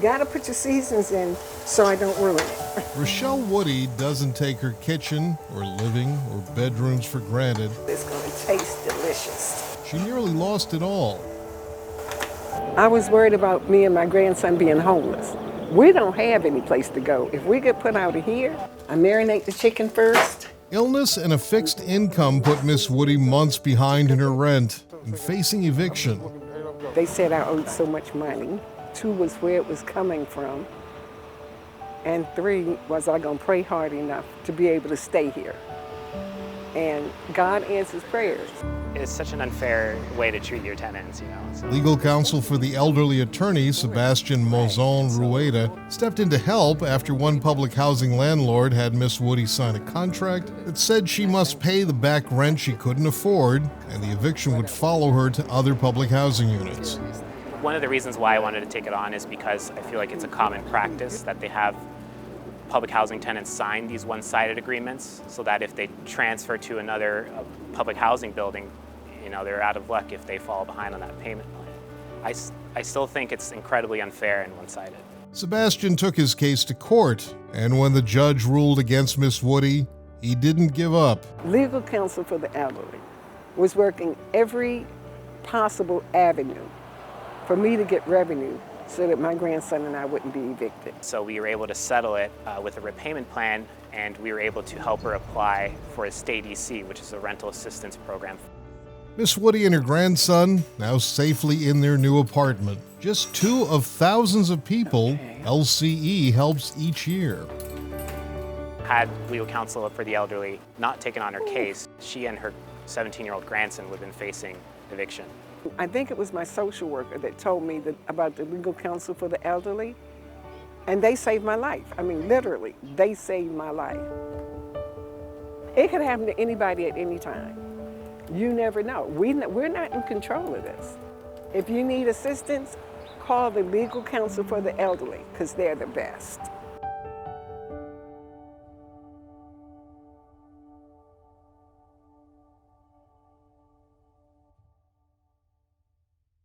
got to put your seasons in so I don't ruin it. Rochelle Woody doesn't take her kitchen or living or bedrooms for granted. It's going to taste delicious. She nearly lost it all. I was worried about me and my grandson being homeless. We don't have any place to go. If we get put out of here, I marinate the chicken first. Illness and a fixed income put Miss Woody months behind in her rent and facing eviction. They said I owed so much money. 2 was where it was coming from. And 3, was I going to pray hard enough to be able to stay here? And God answers prayers. It's such an unfair way to treat your tenants, you know. So. Legal counsel for the elderly attorney, Sebastian Mozon Rueda, stepped in to help after one public housing landlord had Miss Woody sign a contract that said she must pay the back rent she couldn't afford, and the eviction would follow her to other public housing units. One of the reasons why I wanted to take it on is because I feel like it's a common practice that they have public housing tenants sign these one-sided agreements so that if they transfer to another public housing building, you know, they're out of luck if they fall behind on that payment plan. I still think it's incredibly unfair and one-sided. Sebastian took his case to court, and when the judge ruled against Miss Woody, he didn't give up. Legal counsel for the elderly was working every possible avenue for me to get revenue so that my grandson and I wouldn't be evicted. So we were able to settle it with a repayment plan, and we were able to help her apply for a state EC, which is a rental assistance program. Miss Woody and her grandson now safely in their new apartment. Just 2 of thousands of people LCE helps each year. Had legal counsel for the elderly not taken on her case, she and her 17-year-old grandson would have been facing eviction. I think it was my social worker that told me about the legal counsel for the elderly, and they saved my life. I mean, literally, they saved my life. It could happen to anybody at any time. You never know. We're not in control of this. If you need assistance, call the legal counsel for the elderly, because they're the best.